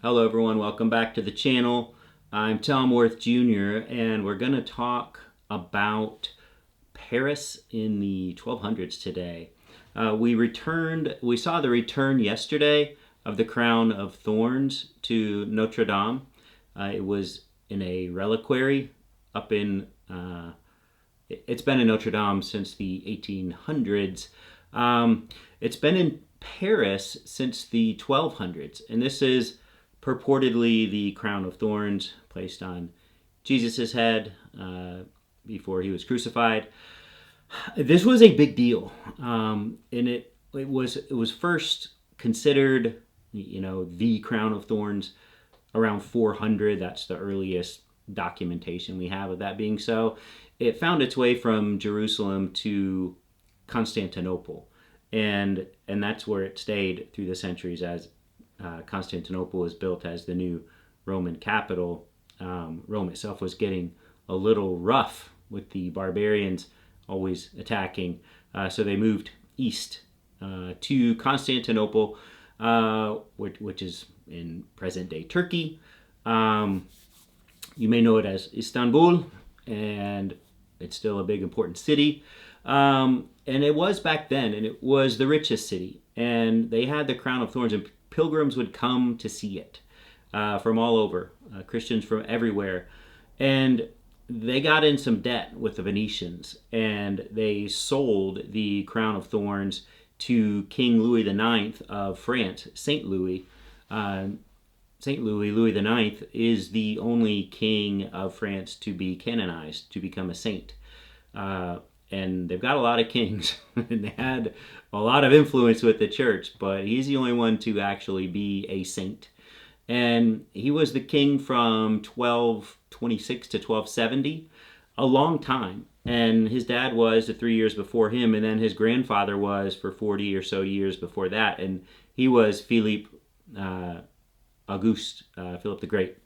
Hello everyone, welcome back to the channel. I'm Tom Worth Jr. and we're going to talk about Paris in the 1200s today. We saw the return yesterday of the Crown of Thorns to Notre Dame. It was in a reliquary up in, it's been in Notre Dame since the 1800s. It's been in Paris since the 1200s, and this is purportedly the crown of thorns placed on Jesus' head before he was crucified. This was a big deal, and it was first considered, the crown of thorns around 400. That's the earliest documentation we have of that being so. It found its way from Jerusalem to Constantinople, and that's where it stayed through the centuries as Constantinople was built as the new Roman capital. Rome itself was getting a little rough with the barbarians always attacking, so they moved east to Constantinople, which is in present-day Turkey. You may know it as Istanbul, and it's still a big, important city. And it was back then, and it was the richest city. And they had the Crown of Thorns, and pilgrims would come to see it from all over, Christians from everywhere. And they got in some debt with the Venetians, and they sold the Crown of Thorns to King Louis IX of France, Saint Louis. Louis IX, is the only king of France to be canonized, to become a saint. And they've got a lot of kings, and they had a lot of influence with the church, but he's the only one to actually be a saint. And he was the king from 1226 to 1270, a long time. And his dad was 3 years before him, and then his grandfather was for 40 or so years before that, and he was Philippe Auguste, Philip the Great.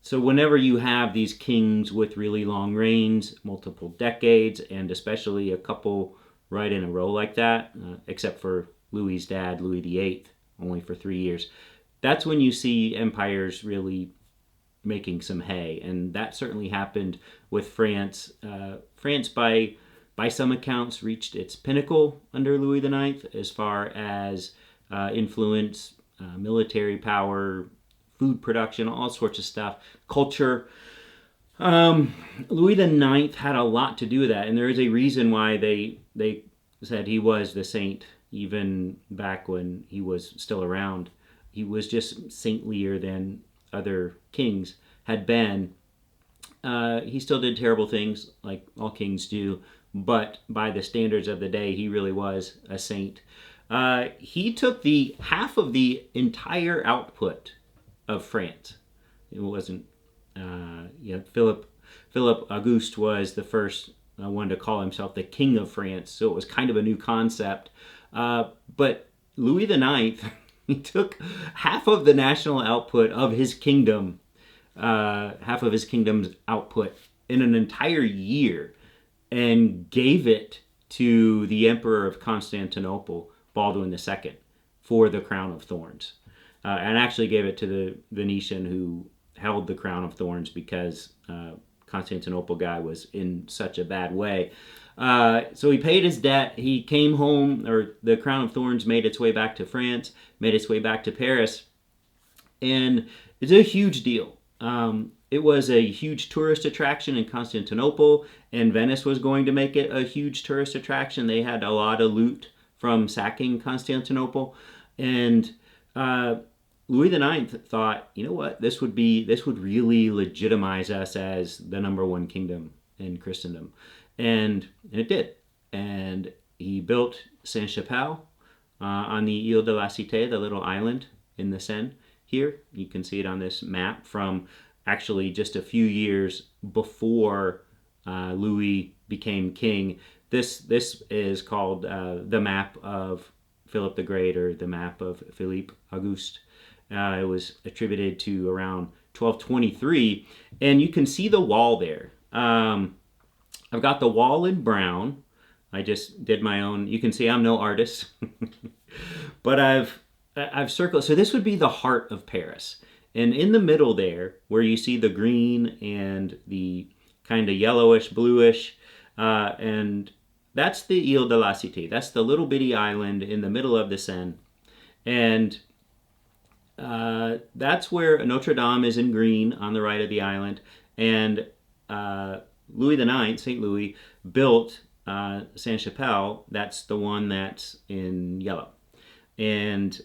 So whenever you have these kings with really long reigns, multiple decades, and especially a couple right in a row like that, except for Louis's dad, Louis VIII, only for 3 years, that's when you see empires really making some hay. And that certainly happened with France. France, by some accounts, reached its pinnacle under Louis IX as far as influence, military power, food production, all sorts of stuff, culture. Louis IX had a lot to do with that, and there is a reason why they said he was the saint even back when he was still around. He was just saintlier than other kings had been. He still did terrible things, like all kings do, but by the standards of the day, he really was a saint. He took the half of the entire output of France. It wasn't, Philip Auguste was the first one to call himself the King of France, so it was kind of a new concept. But Louis IX, he took half of the national output of his kingdom, half of his kingdom's output in an entire year, and gave it to the Emperor of Constantinople, Baldwin II, for the Crown of Thorns. And actually gave it to the Venetian who held the Crown of Thorns because Constantinople guy was in such a bad way. So he paid his debt. He came home, or the Crown of Thorns made its way back to France, made its way back to Paris, and it's a huge deal. It was a huge tourist attraction in Constantinople, and Venice was going to make it a huge tourist attraction. They had a lot of loot from sacking Constantinople, and Louis IX thought, you know what, this would really legitimize us as the number one kingdom in Christendom, and it did. And he built Sainte Chapelle on the Ile de la Cité, the little island in the Seine. Here you can see it on this map from actually just a few years before Louis became king. This is called the map of Philip the Great, or the map of Philippe Auguste. It was attributed to around 1223, and you can see the wall there. I've got the wall in brown. I just did my own. You can see I'm no artist, but I've I've circled. So this would be the heart of Paris, and in the middle there, where you see the green and the kind of yellowish, bluish, and that's the Ile de la Cité. That's the little bitty island in the middle of the Seine, and that's where Notre Dame is in green on the right of the island, and Louis IX, Saint Louis, built Sainte Chapelle. That's the one that's in yellow. And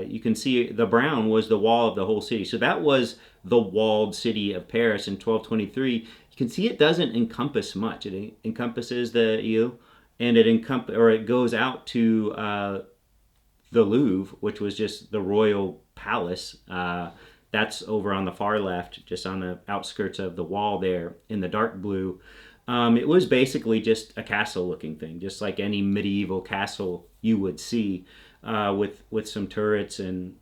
you can see the brown was the wall of the whole city. So that was the walled city of Paris in 1223. You can see it doesn't encompass much. It encompasses the Ile, and it goes out to the Louvre, which was just the royal palace. That's over on the far left, just on the outskirts of the wall there in the dark blue. It was basically just a castle-looking thing, just like any medieval castle you would see. With some turrets and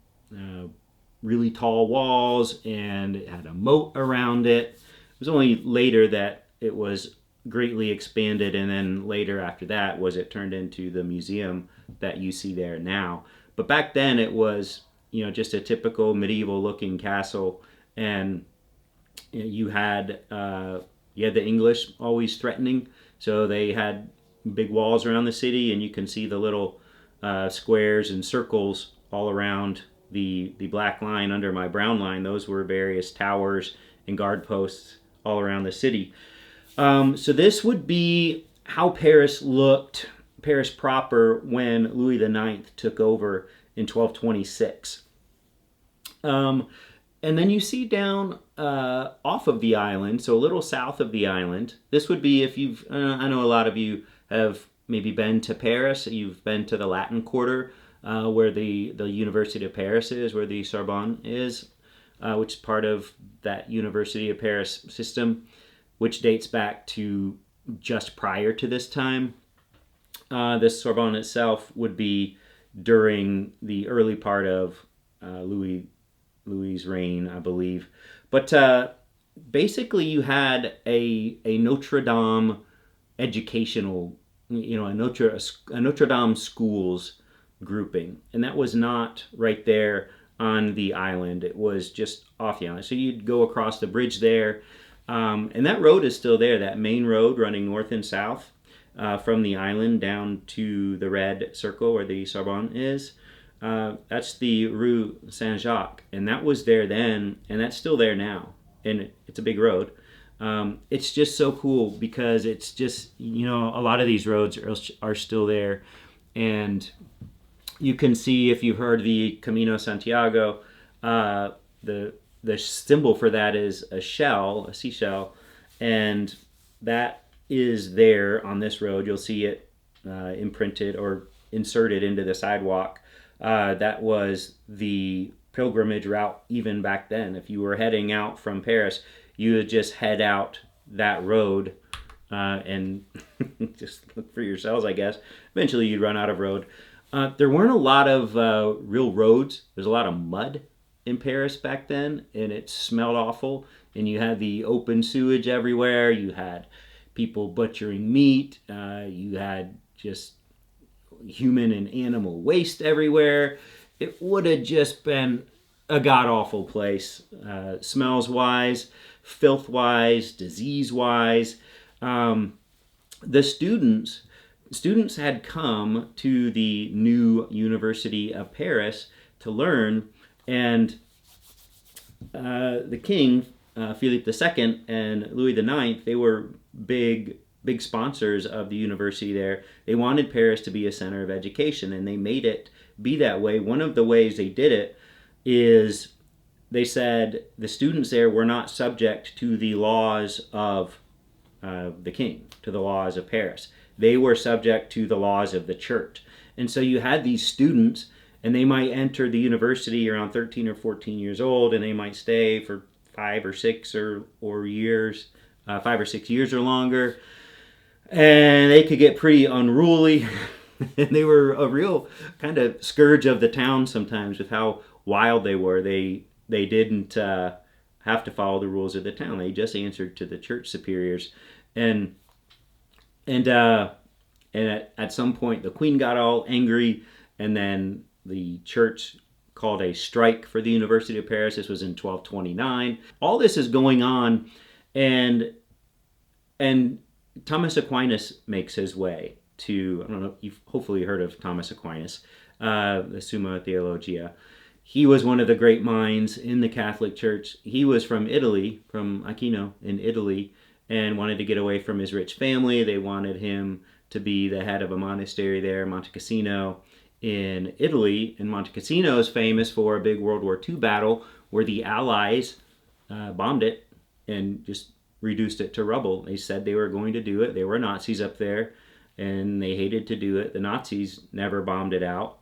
really tall walls, and it had a moat around it. It was only later that it was greatly expanded, and then later after that was it turned into the museum that you see there now. But back then it was, just a typical medieval looking castle, and you had the English always threatening, so they had big walls around the city, and you can see the little squares and circles all around the black line under my brown line. Those were various towers and guard posts all around the city. So this would be how Paris looked, Paris proper, when Louis IX took over in 1226. And then you see down off of the island, so a little south of the island. This would be, if you've, I know a lot of you have maybe been to Paris. You've been to the Latin Quarter, where the University of Paris is, where the Sorbonne is, which is part of that University of Paris system, which dates back to just prior to this time. This Sorbonne itself would be during the early part of Louis's reign, I believe. But basically, you had a Notre Dame educational, a Notre Dame schools grouping, and that was not right there on the island. It was just off the island. So you'd go across the bridge there, and that road is still there. That main road running north and south from the island down to the red circle where the Sorbonne is. That's the Rue Saint-Jacques, and that was there then, and that's still there now, and it's a big road. It's just so cool because it's just, a lot of these roads are still there, and you can see, if you've heard the Camino Santiago, the symbol for that is a seashell, and that is there on this road. You'll see it imprinted or inserted into the sidewalk. That was the pilgrimage route even back then. If you were heading out from Paris, you would just head out that road and just look for yourselves, I guess. Eventually you'd run out of road. There weren't a lot of real roads. There's a lot of mud in Paris back then, and it smelled awful. And you had the open sewage everywhere. You had people butchering meat. You had just human and animal waste everywhere. It would have just been a god-awful place, smells-wise, filth-wise, disease-wise. The students had come to the new University of Paris to learn, and the king, Philippe II, and Louis IX, they were big sponsors of the university there. They wanted Paris to be a center of education, and they made it be that way. One of the ways they did it is they said the students there were not subject to the laws of the king, to the laws of Paris. They were subject to the laws of the church. And so you had these students, and they might enter the university around 13 or 14 years old, and they might stay for 5 or 6 years, 5 or 6 years or longer. And they could get pretty unruly. And they were a real kind of scourge of the town sometimes with how wild they were. They didn't have to follow the rules of the town. They just answered to the church superiors. And at some point the queen got all angry, and then the church called a strike for the University of Paris. This was in 1229. All this is going on, and Thomas Aquinas makes his way to, I don't know, you've hopefully heard of Thomas Aquinas, the Summa Theologia. He was one of the great minds in the Catholic Church. He was from Italy, from Aquino in Italy, and wanted to get away from his rich family. They wanted him to be the head of a monastery there, Monte Cassino, in Italy. And Monte Cassino is famous for a big World War II battle where the Allies bombed it and just reduced it to rubble. They said they were going to do it. There were Nazis up there, and they hated to do it. The Nazis never bombed it out,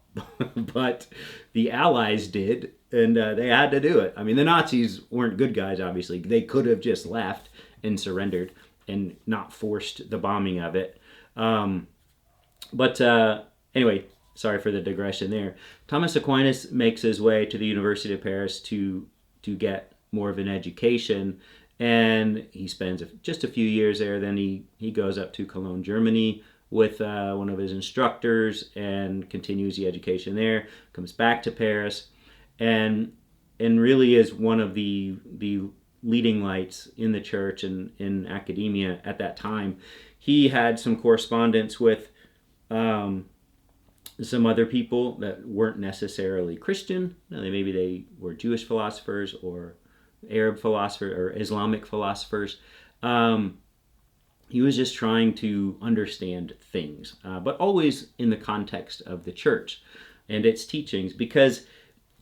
but the Allies did, and they had to do it. I mean, the Nazis weren't good guys, obviously. They could have just left and surrendered and not forced the bombing of it. But anyway, sorry for the digression there. Thomas Aquinas makes his way to the University of Paris to get more of an education, and he spends just a few years there. Then he goes up to Cologne, Germany with one of his instructors and continues the education there, comes back to Paris, and really is one of the leading lights in the church and in academia at that time. He had some correspondence with some other people that weren't necessarily Christian. Maybe they were Jewish philosophers or Arab philosophers or Islamic philosophers. He was just trying to understand things, but always in the context of the church and its teachings. Because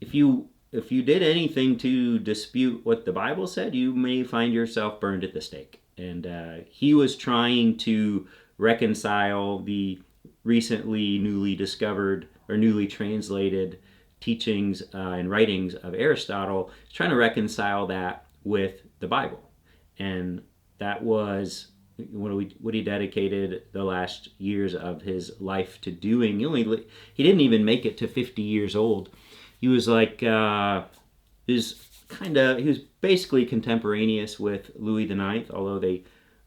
if you did anything to dispute what the Bible said, you may find yourself burned at the stake. And he was trying to reconcile the recently newly discovered or newly translated teachings and writings of Aristotle, trying to reconcile that with the Bible. And that was what he dedicated the last years of his life to doing. He didn't even make it to 50 years old. He was like, he was basically contemporaneous with Louis IX, although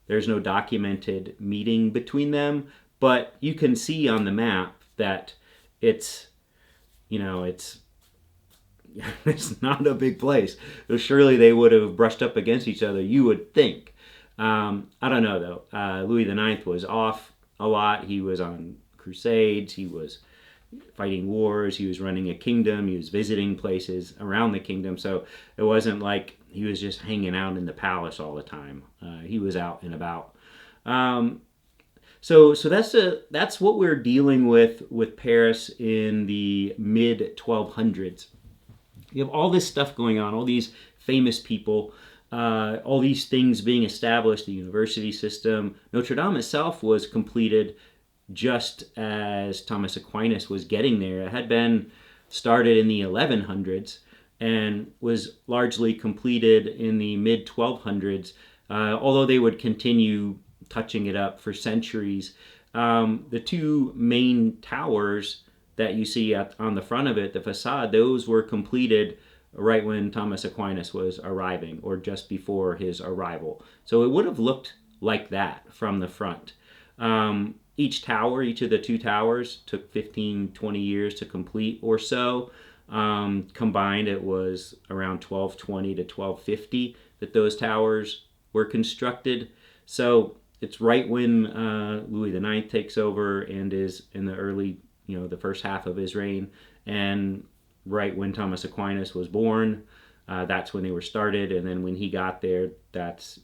there's no documented meeting between them. But you can see on the map that it's not a big place. So surely they would have brushed up against each other, you would think. I don't know, though. Louis IX was off a lot. He was on crusades. He was fighting wars. He was running a kingdom. He was visiting places around the kingdom. So it wasn't like he was just hanging out in the palace all the time. He was out and about. So that's what we're dealing with Paris in the mid 1200s. You have all this stuff going on, all these famous people, all these things being established, the university system. Notre Dame itself was completed just as Thomas Aquinas was getting there. It had been started in the 1100s and was largely completed in the mid 1200s, although they would continue touching it up for centuries. The two main towers that you see on the front of it, the facade, those were completed right when Thomas Aquinas was arriving, or just before his arrival. So it would have looked like that from the front. Each of the two towers took 15, 20 years to complete or so. Combined, it was around 1220 to 1250 that those towers were constructed. So it's right when Louis IX takes over and is in the early, the first half of his reign, and right when Thomas Aquinas was born, that's when they were started. And then when he got there, that's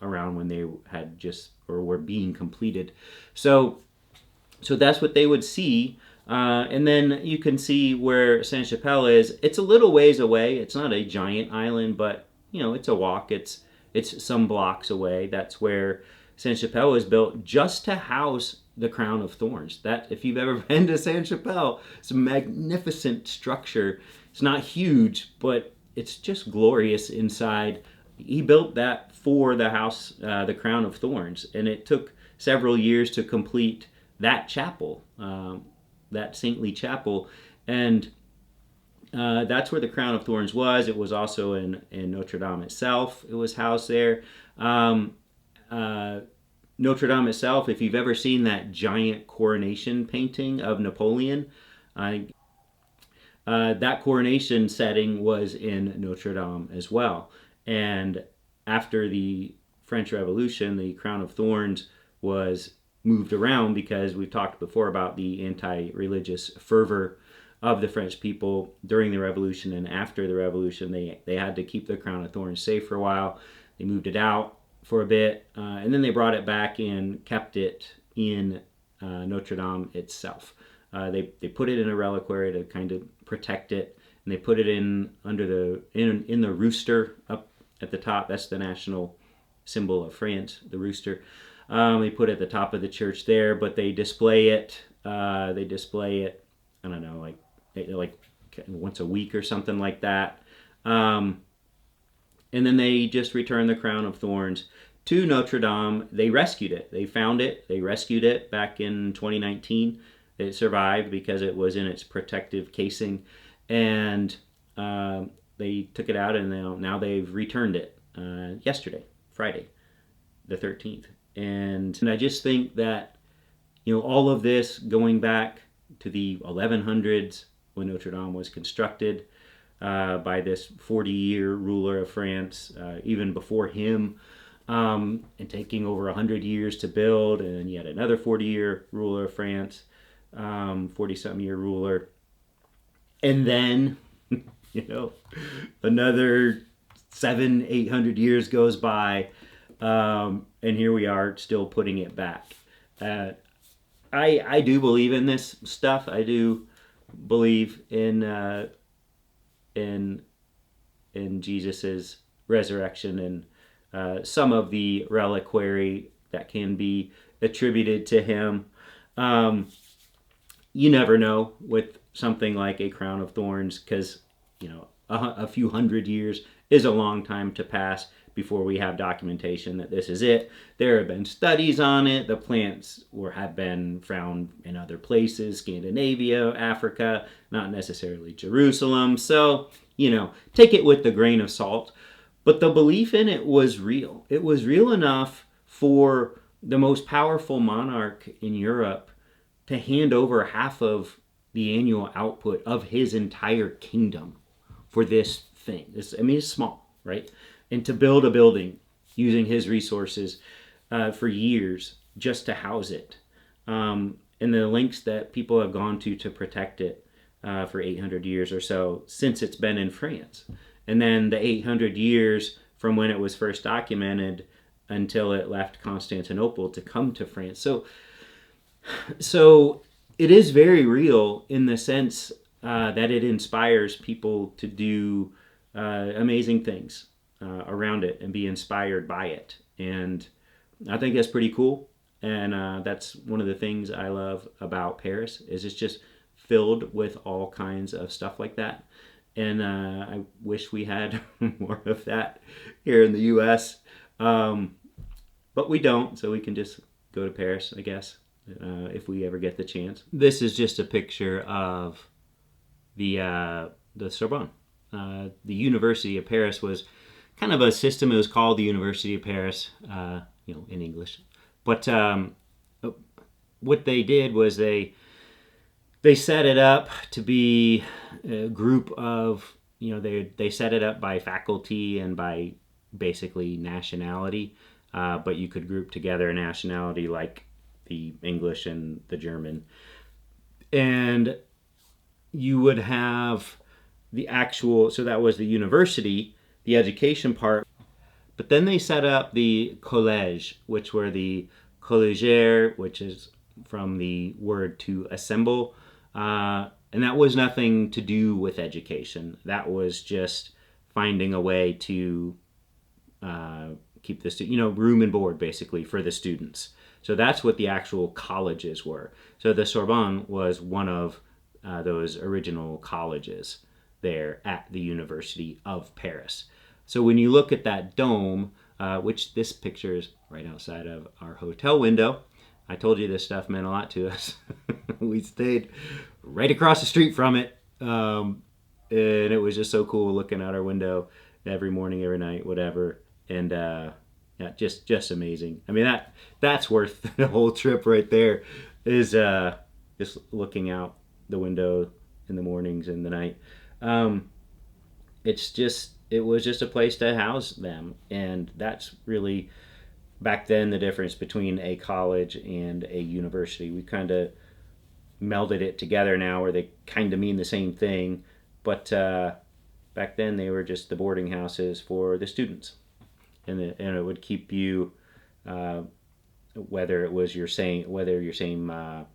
around when they had just or were being completed. So that's what they would see. And then you can see where Sainte Chapelle is. It's a little ways away. It's not a giant island, but it's a walk. It's some blocks away. That's where Sainte Chapelle was built just to house the Crown of Thorns. That, if you've ever been to Sainte Chapelle, it's a magnificent structure. It's not huge, but it's just glorious inside. He built that for the house, the Crown of Thorns, and it took several years to complete that chapel, that saintly chapel, and that's where the Crown of Thorns was. It was also in Notre Dame itself. It was housed there. Notre Dame itself, if you've ever seen that giant coronation painting of Napoleon, that coronation setting was in Notre Dame as well. And after the French Revolution, the Crown of Thorns was moved around because we've talked before about the anti-religious fervor of the French people during the Revolution and after the Revolution. They had to keep the Crown of Thorns safe for a while. They moved it out for a bit, and then they brought it back and kept it in Notre Dame itself. They put it in a reliquary to kind of protect it, and they put it in the rooster up at the top. That's the national symbol of France, the rooster. They put it at the top of the church there, but they display it. I don't know, like once a week or something like that. And then they just returned the Crown of Thorns to Notre Dame. They rescued it. They found it. They rescued it back in 2019. It survived because it was in its protective casing. And they took it out, and now they've returned it yesterday, Friday, the 13th. And I just think that, all of this going back to the 1100s when Notre Dame was constructed, by this 40-year ruler of France, even before him, and taking over 100 years to build, and yet another 40-year ruler of France, 40-something-year ruler, and then, another 700-800 years goes by, and here we are still putting it back. I do believe in this stuff. I do believe in Jesus's resurrection and some of the reliquary that can be attributed to him. You never know with something like a Crown of Thorns, because a few hundred years is a long time to pass before we have documentation that this is it. There have been studies on it. The plants have been found in other places, Scandinavia, Africa, not necessarily Jerusalem. So, take it with a grain of salt. But the belief in it was real. It was real enough for the most powerful monarch in Europe to hand over half of the annual output of his entire kingdom for this thing. It's small, right? And to build a building using his resources for years just to house it. And the lengths that people have gone to protect it for 800 years or so since it's been in France. And then the 800 years from when it was first documented until it left Constantinople to come to France. So it is very real in the sense that it inspires people to do amazing things around it and be inspired by it. And I think that's pretty cool. And that's one of the things I love about Paris, is it's just filled with all kinds of stuff like that. And I wish we had more of that here in the U.S. But we don't, so we can just go to Paris, I guess, if we ever get the chance. This is just a picture of the Sorbonne. The University of Paris was kind of a system. It was called the University of Paris, in English. But what they did was they set it up to be a group of, they set it up by faculty and by basically nationality. But you could group together a nationality like the English and the German. And you would have the actual, so that was the university, the education part. But then they set up the collège, which were the collégières, which is from the word to assemble. And that was nothing to do with education. That was just finding a way to keep the room and board basically for the students. So that's what the actual colleges were. So the Sorbonne was one of those original colleges there at the University of Paris. So when you look at that dome, which this picture is right outside of our hotel window, I told you this stuff meant a lot to us. We stayed right across the street from it. And it was just so cool looking out our window every morning, every night, whatever. And just amazing. I mean, that's worth the whole trip right there, is just looking out the window in the mornings and the night. Um, it was just a place to house them, and that's really back then the difference between a college and a university. We kind of melded it together now, where they kind of mean the same thing, but back then they were just the boarding houses for the students, and it would keep you, uh, whether it was whether your same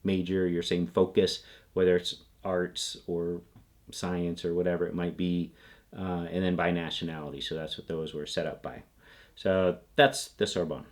major, your same focus, whether it's arts or science or whatever it might be, and then by nationality. So that's what those were set up by. So that's the Sorbonne.